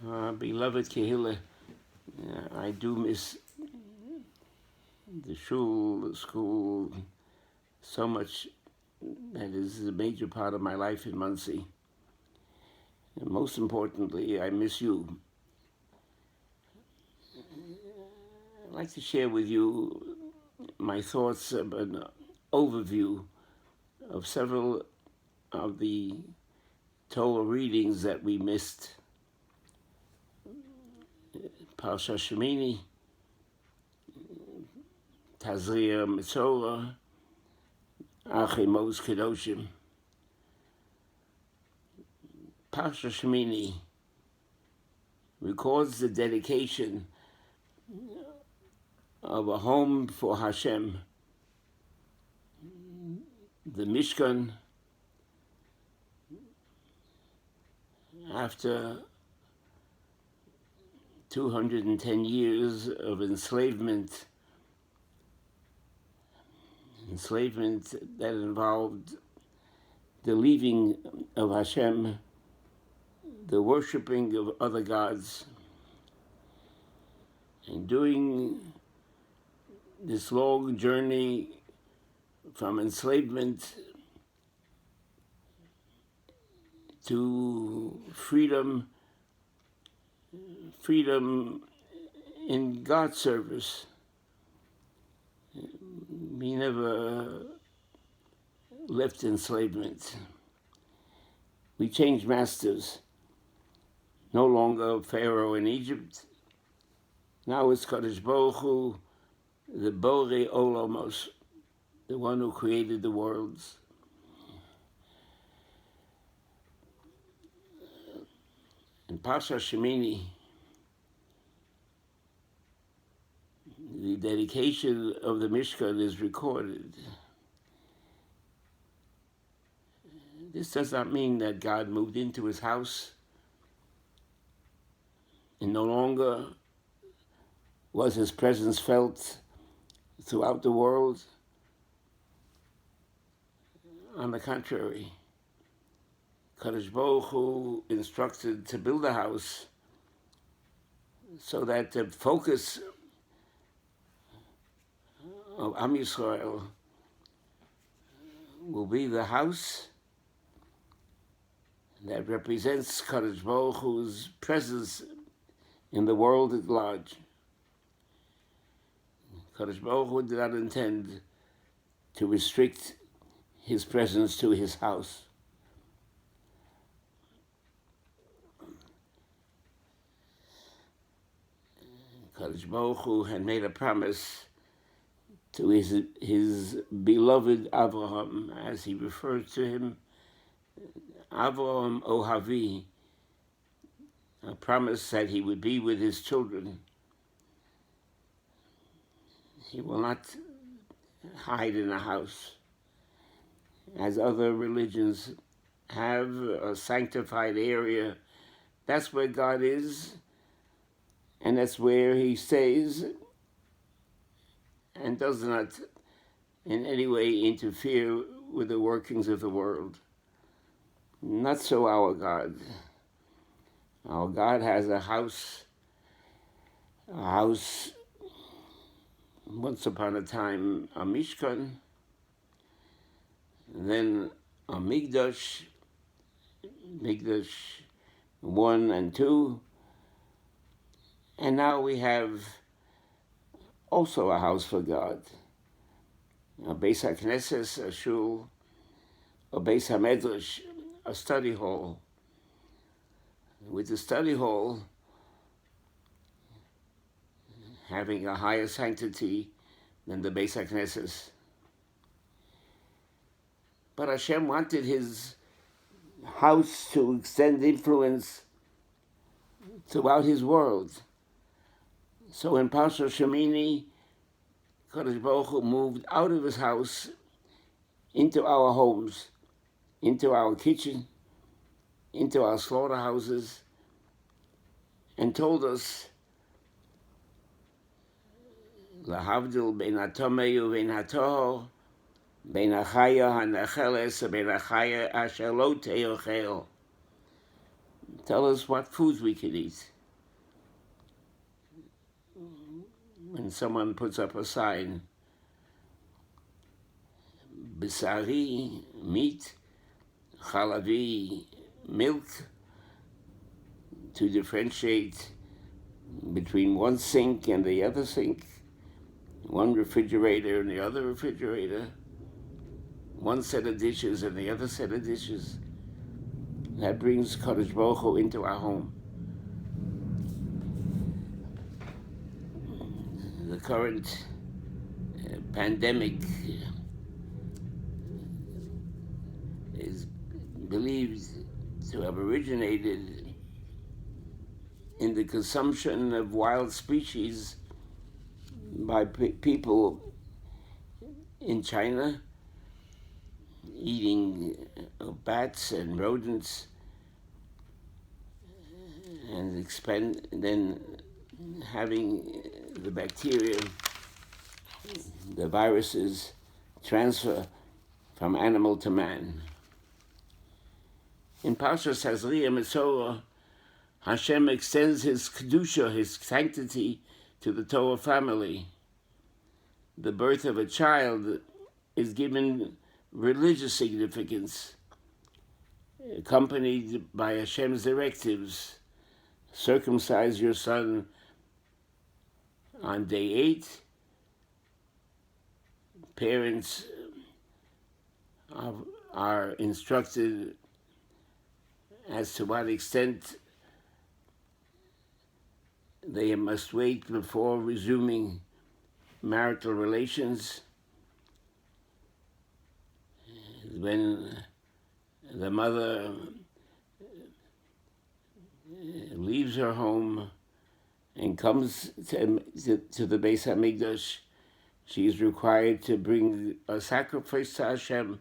Beloved Kehillah, I do miss the shul, the school, so much. That is a major part of my life in Muncie. And most importantly, I miss you. I'd like to share with you my thoughts of an overview of several of the Torah readings that we missed. Parshas Shemini, Tazria Mitzorah, Acharei Kedoshim. Parshas Shemini records the dedication of a home for Hashem, the Mishkan, after 210 years of enslavement that involved the leaving of Hashem, the worshiping of other gods, and doing this long journey from enslavement to freedom in God's service. We never left enslavement. We changed masters. No longer Pharaoh in Egypt. Now it's Kadosh Baruch Hu, the Borei Olamos, the one who created the worlds. In Parshas Shemini, the dedication of the Mishkan is recorded. This does not mean that God moved into his house and no longer was his presence felt throughout the world. On the contrary, Kadosh Baruch Hu instructed to build a house so that the focus of Am Yisrael will be the house that represents Kadosh Baruch Hu's presence in the world at large. Kadosh Baruch Hu did not intend to restrict his presence to his house. Kadosh Baruch Hu had made a promise to his beloved Avraham, as he referred to him, Avraham Ohavi, a promise that he would be with his children. He will not hide in a house, as other religions have a sanctified area. That's where God is, and that's where he stays, and does not in any way interfere with the workings of the world. Not so our God. Our God has a house once upon a time, a Mishkan, then a Mikdash 1 and 2, and now we have also a house for God, a Beis HaKnesses, a shul, a Beis HaMedrash, a study hall. With the study hall having a higher sanctity than the Beis HaKnesses. But Hashem wanted his house to extend influence throughout his world. So in Parshas Shemini, Kadosh Baruch Hu moved out of his house into our homes, into our kitchen, into our slaughterhouses, and told us, Lahavdil bein hatomei uvein hatohor, bein hachaya hanecheles uvein hachaya asher lo teochel. Tell us what foods we can eat. and someone puts up a sign, Bisari, meat, Chalavi, milk, to differentiate between one sink and the other sink, one refrigerator and the other refrigerator, one set of dishes and the other set of dishes. That brings Kadosh Baruch Hu into our home. The current pandemic is believed to have originated in the consumption of wild species by people in China, eating bats and rodents, and then having the bacteria, the viruses, transfer from animal to man. In Parshas Acharei, Hashem extends his Kedusha, his sanctity, to the Torah family. The birth of a child is given religious significance, accompanied by Hashem's directives. Circumcise your son on day 8. Parents are instructed as to what extent they must wait before resuming marital relations. When the mother leaves her home and comes to the Beis HaMikdash, she is required to bring a sacrifice to Hashem,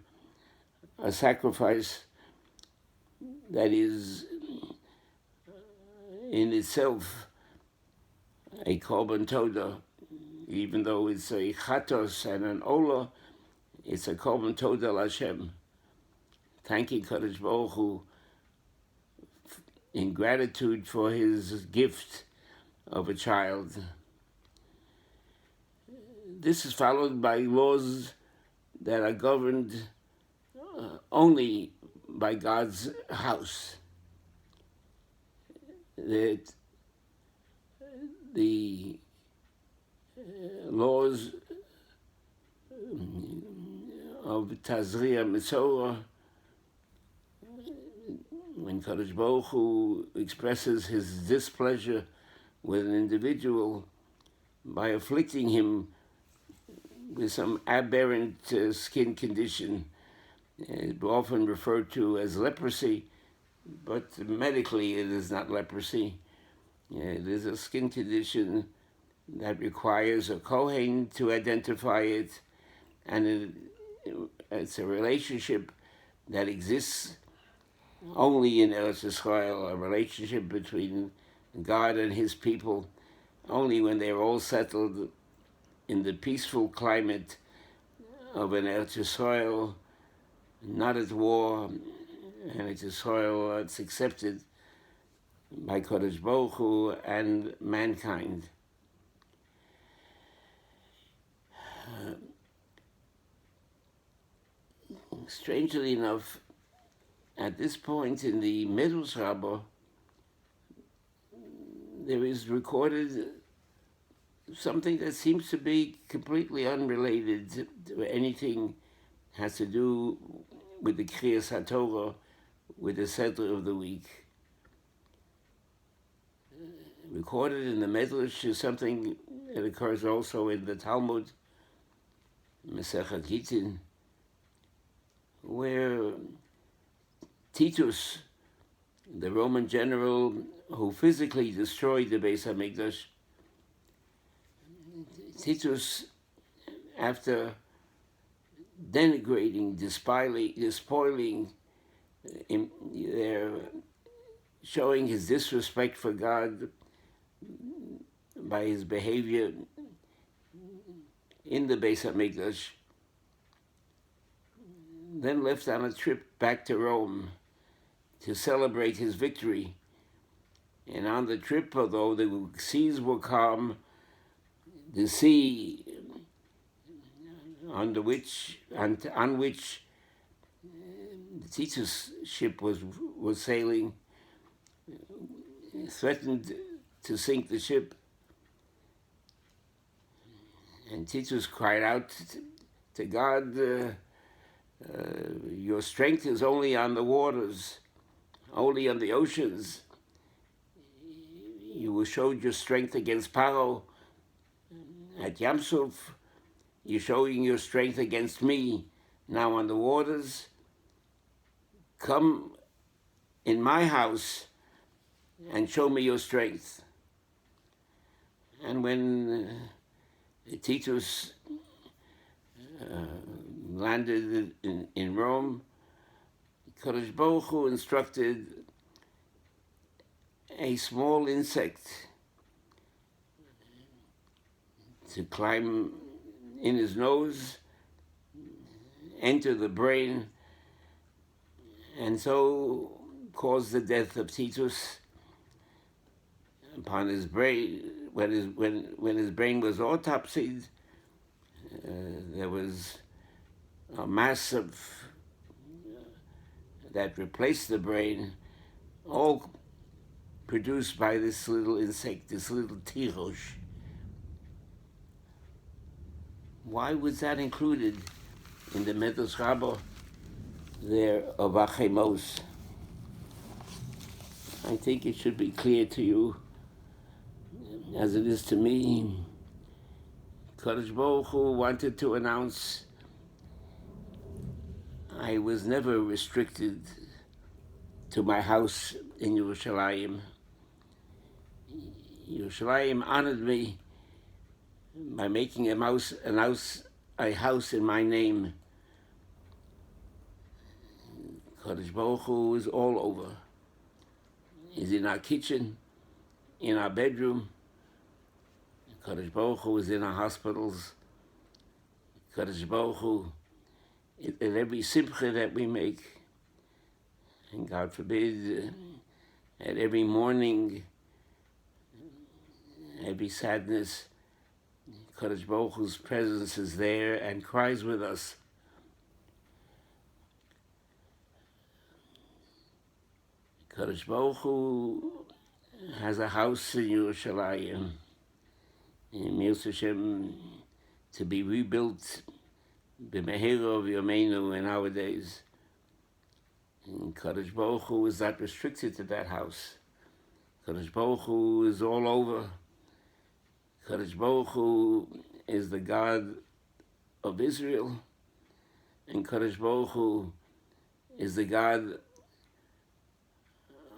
a sacrifice that is in itself a korban todah. Even though it's a chatos and an olah, it's a korban todah Hashem, thanking Kadosh Baruch Hu in gratitude for his gift of a child. This is followed by laws that are governed only by God's house. That the laws of Tazria Mitzorah, when Kadosh Baruch Hu expresses his displeasure with an individual by afflicting him with some aberrant skin condition, often referred to as leprosy, but medically it is not leprosy. It is a skin condition that requires a Kohen to identify it, and it's a relationship that exists only in Eretz Yisrael, a relationship between God and his people, only when they're all settled in the peaceful climate of an Eretz Yisrael, not at war, and Eretz Yisrael that's accepted by Kadosh Baruch Hu and mankind. Strangely enough, at this point in the Midrash Rabbah, there is recorded something that seems to be completely unrelated to anything has to do with the Kriyas HaTorah, with the Seder of the week. Recorded in the Midrash is something that occurs also in the Talmud, Masechet Gittin, where Titus, the Roman general who physically destroyed the Beis HaMikdash, Titus, after denigrating, despoiling, showing his disrespect for God by his behavior in the Beis HaMikdash, then left on a trip back to Rome to celebrate his victory. And on the trip, although the seas were calm, the sea on which the Titus ship was sailing threatened to sink the ship. And Titus cried out to God, your strength is only on the waters, only on the oceans. You showed your strength against Paro at Yamsuf. You're showing your strength against me now on the waters. Come in my house and show me your strength. And when Titus landed in Rome, Kadosh Baruch Hu instructed a small insect to climb in his nose, enter the brain, and so cause the death of Titus upon his brain. When his brain was autopsied, there was a mass that replaced the brain, all produced by this little insect, this little tirosh. Why was that included in the Medrash Rabbah there of Achemos? I think it should be clear to you, as it is to me. Kadosh Baruch Hu wanted to announce, I was never restricted to my house in Yerushalayim. Yerushalayim honored me by making a house in my name. Kadosh Baruch Hu is all over. He's in our kitchen, in our bedroom. Kadosh Baruch Hu is in our hospitals. Kadosh Baruch Hu in every simcha that we make. And God forbid, at every morning, every sadness, Kadosh Baruch Hu's presence is there and cries with us. Kadosh Baruch Hu has a house in Yerushalayim, in Mir Hashem, to be rebuilt b'mehera of Yomeinu in our days. And Kadosh Baruch Hu is not restricted to that house. Kadosh Baruch Hu is all over. Kadosh Baruch Hu is the God of Israel, and Kadosh Baruch Hu is the God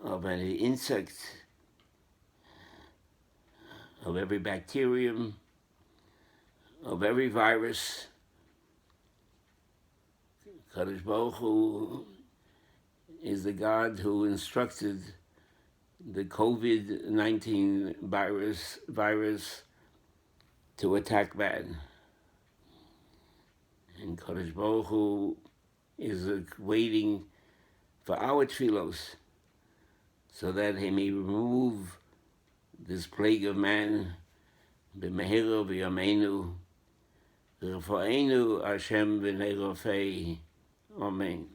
of any insect, of every bacterium, of every virus. Kadosh Baruch Hu is the God who instructed the COVID-19 virus to attack man. And Kadosh Baruch Hu is waiting for our tefillos so that he may remove this plague of man, b'mehera v'yameinu, v'rafa'enu Hashem v'nei rafei. Amen.